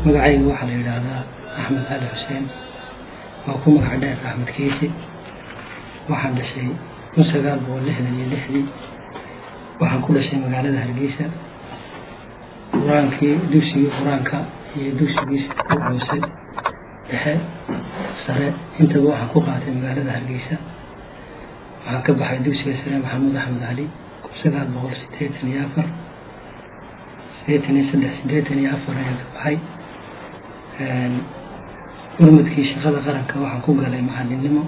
magacayga waxaa la yidhaahdaa Axmed Ali Xuseen oo ku magac dheer Axmed Kiisi. waxaan dhashay 1966 waxaan ku dhashay magaalada Hargeysa. quraankii dugsiga quraanka iyo dugsigiisa hoose dhexe sare intaba waxaan ku qaatay magaalada Hargeysa. waxaan ka baxay dugsiga sare Maxamuud Axmed Ali 1984 ayaan ka baxay. urmadkii shaqada qaranka waxaan ku galay macalinimo.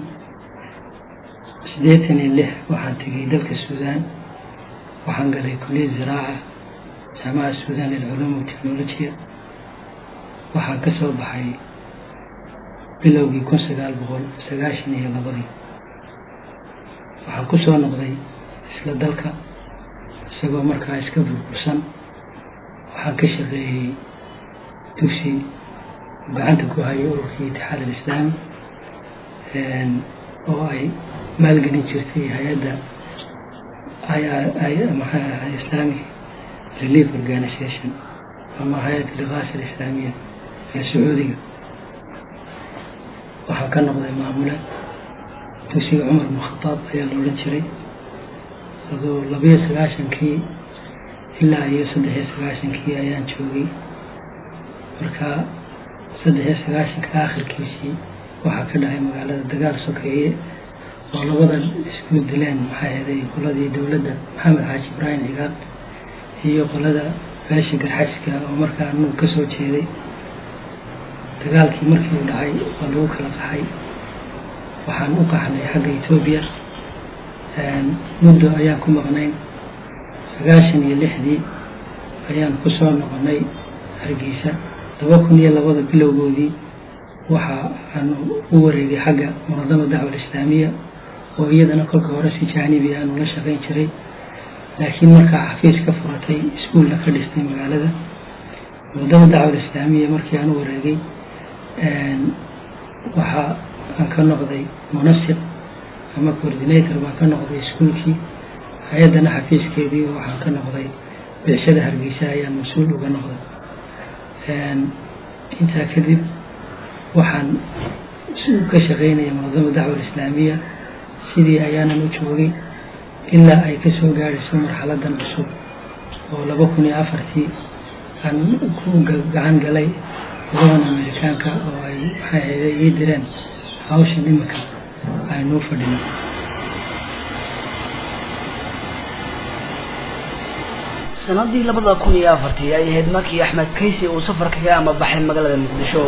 86 waxaan tegay dalka Suudaan. waxaan galay kulliyad ziraaca jaamacadda Suudaan lilculuum والتكنولوجيا. waxaan ka soo baxay bilowgii 1992. waxaan ku soo noqday isla dalka isagoo markaa iska burbursan. waxaan ka shaqeeyay dugsi gacanta ku hayay ururkii Itixaad al-Islaami oo ay maalgelin jirtay hay'adda Islamic Relief Organization ama hay'adda Liqaas al-Islaamiya ee Sacuudiga. waxaan ka noqday maamule dugsiga Cumar ibn Khataab ayaa la odhan jiray. adoo 92 ilaa iyo 93 ayaan joogay. marka 93 aakhirkiisii waxaa ka dhacay magaalada dagaal sokeeye oo labada isku dileen qoladii dowladda Maxamed Xaaji Ibraahim Cigaal iyo qolada beesha Garxajka oo markaa anu ka soo jeeday. dagaalkii markii uu dhacay waa lagu kala qaxay. waxaan u qaxnay xagga Itoobiya. muddo ayaan ku maqnayn. 96 ayaan ku soo noqonay Hargeysa. 2002 bilowgoodii waxa aan u wareegay xagga munaadamada dacwada islaamiya oo iyadana kolka hore si jaanibi ah ula shaqayn jiray. laakiin markaa xafiis ka furatay iskuulna ka dhistay magaalada. munaadamada dacwada islaamiya markii aan u wareegay waxa aan ka noqday munasiq ama coordinator baan ka noqday iskuulkii. hay'adana xafiiskeedii waxaan ka noqday beeshada Hargeysa ayaan mas'uul uga noqday. intaa kadib waxaan ka shaqeynayay munaadamada dacwada islaamiya sidii ayaanan u joogay ilaa ay ka soo gaarayso marxaladan cusub oo 2004 aan ku gacan galay gobolka Amerikaanka oo ay ii direen hawshan imika aynu fadhino. sanadii 2004 ay ahayd markii Axmed Kiisi uu safar kaga ama baxay magaalada Muqdisho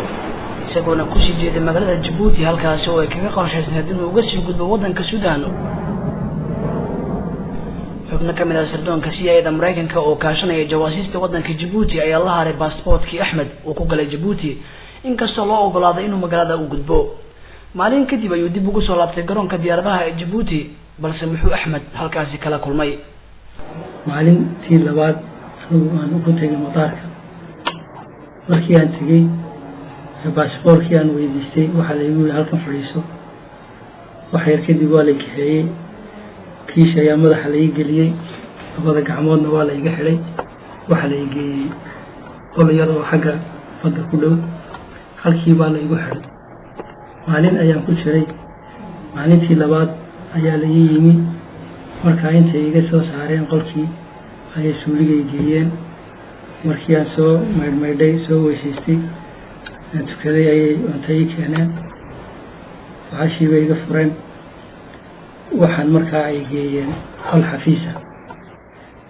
isagoona ku sii jeeday magaalada Djibouti halkaas oo ay kaga qorshaysnayd inuu uga sii gudbo waddanka Suudaan. xubno ka mid ah sirdoonka CIA Mareykanka oo kaashanaya jawaasiista waddanka Djibouti ayaa la haray baasaboortkii Axmed uu ku galay Djibouti inkastoo loo ogolaaday inuu magaalada u gudbo. maalin kadib ayuu dib ugu soo laabtay garoonka diyaaradaha ee Djibouti balse muxuu Axmed halkaasi kala kulmay. maalintii labaad aan u tagay madaarka. markii aan tagay baasaboorkii aan weydiistay waxa la igu yiri halkan fadhiiso. wax yar kadib waa la kaxeeyay. kiisha ayaa madaxa la ii geliyay. labada gacmoodna waa la iga xidhay. waxa la ii geeyay qol yar oo xagga badda ku dhow. halkii baa la igu xidhay. maalin ayaan ku jiray. maalintii labaad ayaa la ii yimi. markaa intay iga soo saareen qolkii ayay suuligay geeyeen. markii aan soo maydhay soo weysaystay tukaday ayay cunto ii keeneen. waxaashii bay iga fureen. waxaan markaa ay geeyeen qol xafiisa.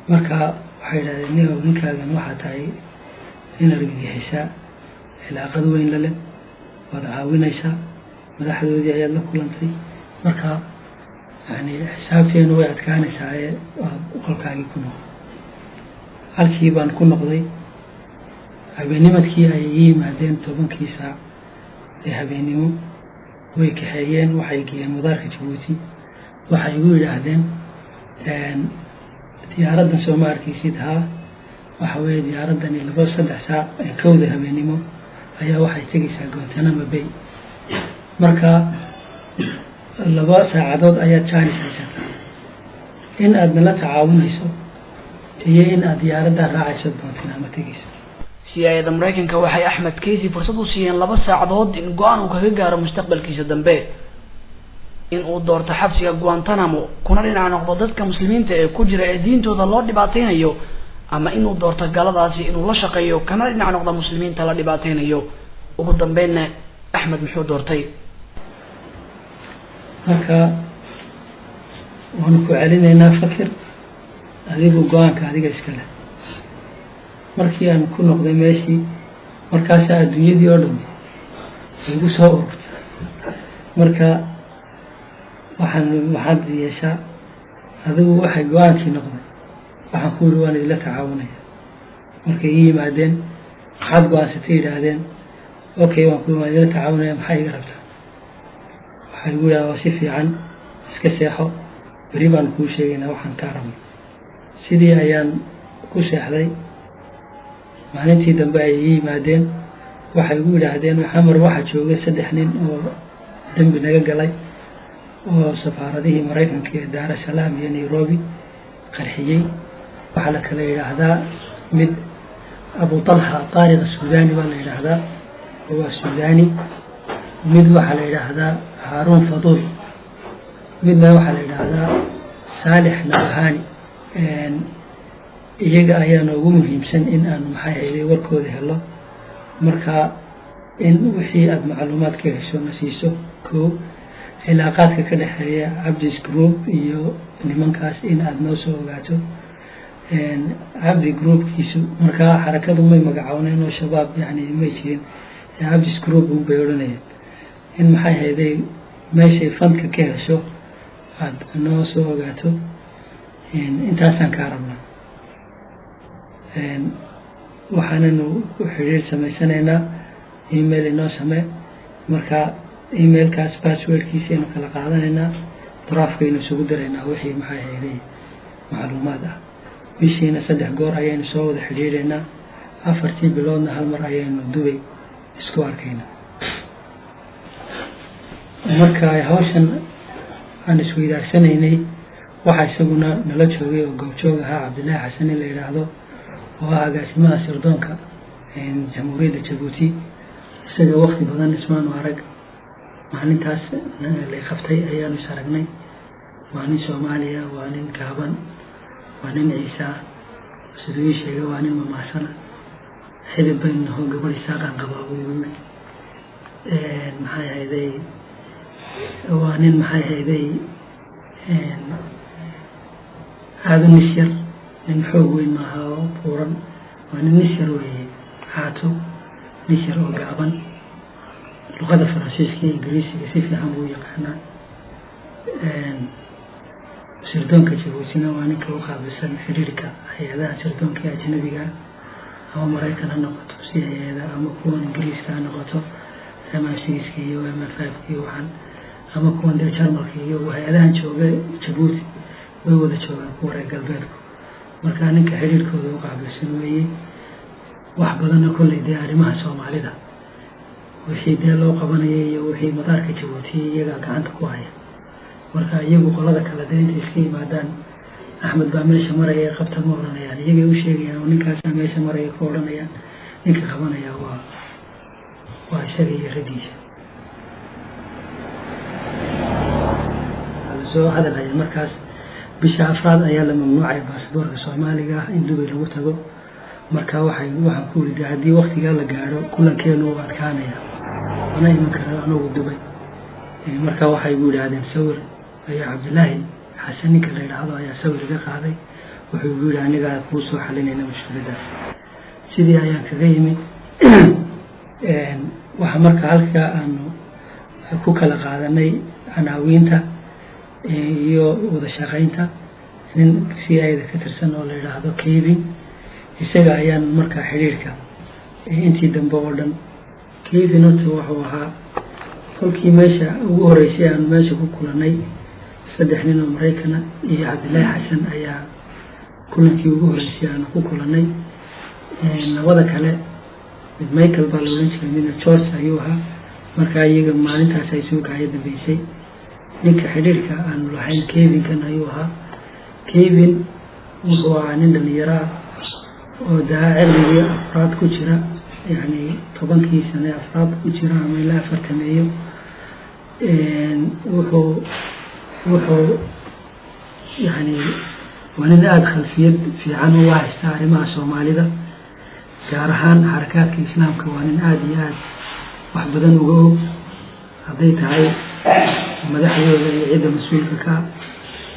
markaa waxay yidhahdeen ninkaagan waxaa tahay in argagixisaa cilaaqad weyn la leh waad caawinaysaa madaxdoodii ayaad la kulantay. markaa xisaabteenu way adkaanaysaa ee qolkaagii ku noqday. halkii baan ku noqday. habeennimadkii ay ii yimaadeen 10 saac ee habeennimo way kaxeeyeen. waxay geeyeen madaarka Djibouti. waxay igu yidhaahdeen diyaaraddan soo ma arkaysid. haa waxa weeye diyaaraddani 2-3 saac ee 1 habeennimo ayaa waxay tegaysaa Guantanamo Bay. marka 2 saacadood ayaad jaanis haysataa in aad nala tacaawinayso iyo in aad diyaaradda raacayso Guantanamo tegayso. CIA-da Mareykanka waxay Axmed Keisi fursad u siiyeen 2 saacadood in go'aan uu kaga gaaro mustaqbalkiisa dambe in uu doorto xabsiga Guantanamo kuna dhinac noqdo dadka muslimiinta ee ku jira ee diintooda loo dhibaateynayo ama inuu doorto galadaasi inuu la shaqeeyo kana dhinac noqdo muslimiinta la dhibaateynayo ugu dambeynna Axmed muxuu doortay marka waan ku celinaynaa fakir adigu go'aanka adiga iska leh markii aan ku noqday meeshii markaas adduunyadii oo dhan igu soo ururtay marka waxaan yeeshaa adigu waxay go'aankii noqday waxaan ku yiri waan idila tacaawinaya markay ii yimaadeen waxaad go'aansatay yidhaahdeen okay waan ku idila tacaawinaya maxaa iga rabtaa waxaa igu yidhahdaa si fiican iska seexo beri baan kuu sheegaynaa waxaan kaa rabno sidii ayaan ku seexday maalintii dambe ay ii yimaadeen waxay igu yidhaahdeen xamar waxaa joogay 3 nin oo dambi naga galay oo safaaradihii Mareykanka ee Dar es Salaam iyo Nairobi qarxiyay waxa la kala yiraahdaa mid Abu Talha Tariq Sudani baa la yiraahdaa waa Sudani mid waxa la yiraahdaa Harun Fadul midna waxa la yiraahdaa Salih Nabhani iyaga ayaa ugu muhiimsan in aan maxay warkooda helo marka in wixii aad macluumaad ka hesho nasiiso ko cilaaqaadka ka dhaxeeya Abdi's Group iyo nimankaas in aad noo soo ogaato Abdi Group kiisu marka xarakadu may magacawneen oo shabaab yani may jirin Abdi's Group uu beeranayay in maxay hayday meeshay fanka ka hesho aad noo soo ogaato intaasaan ka rabnaa waxaananu ku xiriir samaysanayna email inoo samee marka emailkaas passwordkiisa aynu kala qaadanaynaa draafkaynu isugu diraynaa wixii maxay hayday macluumaad ah bishiina 3 goor ayaynu soo wada xiriireynaa 4 biloodna hal mar ayaynu Dubai isku arkaynaa marka hawshan aan isku ilaalsanaynay waxa isaguna nala joogay oo goobjoog ahaa Cabdullaahi Xasan la yiraahdo oo agaasimaha sirdoonka jamhuuriyadda Djibouti isaga waqti badan ismaan arag maalintaas la qabtay ayaanu saragnay waa nin Soomaaliya waa nin Gaaban waa nin Ciisa sidoo sheegay waa nin Mamaasana xidib bayna hoo gabar isaaqan qaba maxay hayday waa nin maxay hayday هذا النشر من حوق معها وفورا وأن النشر وعاتو نشر وقعبا لغة فرنسيسكي إنجليزي كسيف عمو يقعنا سردونك جبوتنا وأنك وقابلسا حريركا هذا سردونك أجنبيكا أو مريكا نقطة سيئة هذا أما كون إنجليزكا نقطة أما سيسكي وأما فايفكي وعن أما كون دي جرمكي وهذا نشوغي جبوتي وودا joogan kuwa reer galbeedku marka ninka xiriirkooda u qaabilsan weeye wax badan oo kulli arrimaha Soomaalida wixii loo qabanayay iyo wixii madaarka Djibouti iyaga gacanta ku haya marka iyagu qolada kala deynta iska yimaadaan Axmed baa meesha maraya qabta ma oranayaan iyaga u sheegayaan ninkaas meesha maraya ku oranayaan ninka qabanaya waa isaga iyo radiisa soo hadalaya markaas bisha afraad ayaa la mamnuucay baasaboorka Soomaaliga in Dubai lagu tago marka waxaan ku weydiiyay hadii waqtiga la gaaro kulankeenu waa adkaanaya ana iman kara anagu Dubai marka waxay ugu yiraahdeen sawir ayaa Cabdullaahi Xasan ninka la yiraahdo ayaa sawir ka qaaday wuxuu ugu yiri aniga ku soo xalinayna mushkiladaas sidii ayaan kaga yimid waxa marka halka aanu ku kala qaadanay anaawiinta iyo wada shaqaynta nin CIA-da ka tirsan oo la yiraahdo Kevin isaga ayaan marka xiriirka intii dambe oo dhan Kevin wuxuu ahaa kolkii meesha ugu horeysay aan meesha ku kulanay 3 nin oo Mareykan iyo Cabdullaahi Xasan ayaa kulankii ugu horeysay aan ku kulanay labada kale Michael baa loo leeyahay min George ayuu ahaa marka iyaga maalintaas ay soo gaayay dambeysay ninka xiriirka aan lahayn Kevin kan ayuu ahaa Kevin wuxuu ahaa nin dhalinyaro وداعي أفراد كجرة يعني طبعا كي سنة أفراد كجرة ما لا فرتميو وحو يعني وانا أدخل في عنو واحد ساري مع سومالي ده جارهان حركات الإسلام كوانين آدي وحبدان وقوم هديت هاي مدحيو عيد مسؤول كا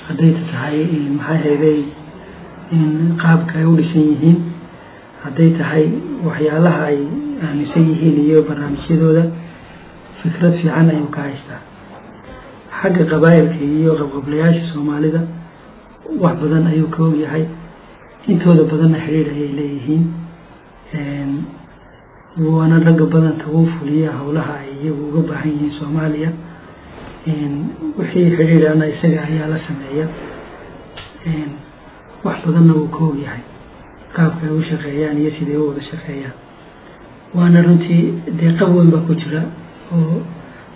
هديت هاي محاي هذي إن قاب كيولي سيهين هديت هاي وحيالها هاي يعني سيهين يو برنامج هذا فكرة في عنا يوكايستا حق قبائل كيو قبلياش الصومالي ده وحبدان أيو كوي هاي انتو ده بدن حرير هاي ليهين وانا رقا بدن توقف ليا هولها ايو وقبحيني صوماليا وحي حرير انا يساقع هيا لسمعيا وحبدن وكوي هاي قابك وشغيان يسيدي هو شغيان وانا رنتي دي قوي باكوشرا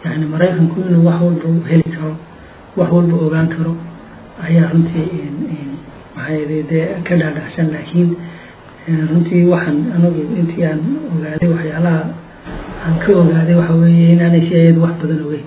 يعني مريخن كله وحول بو هيلي كرو وحول بو اوغان كرو ayaa runtii maxay ka dhaadhacsan laakiin runtii waxaan anigu intii aan ogaaday waxyaalaha aan ka ogaaday waxa weeye inaanay si ayad wax badan ogeyn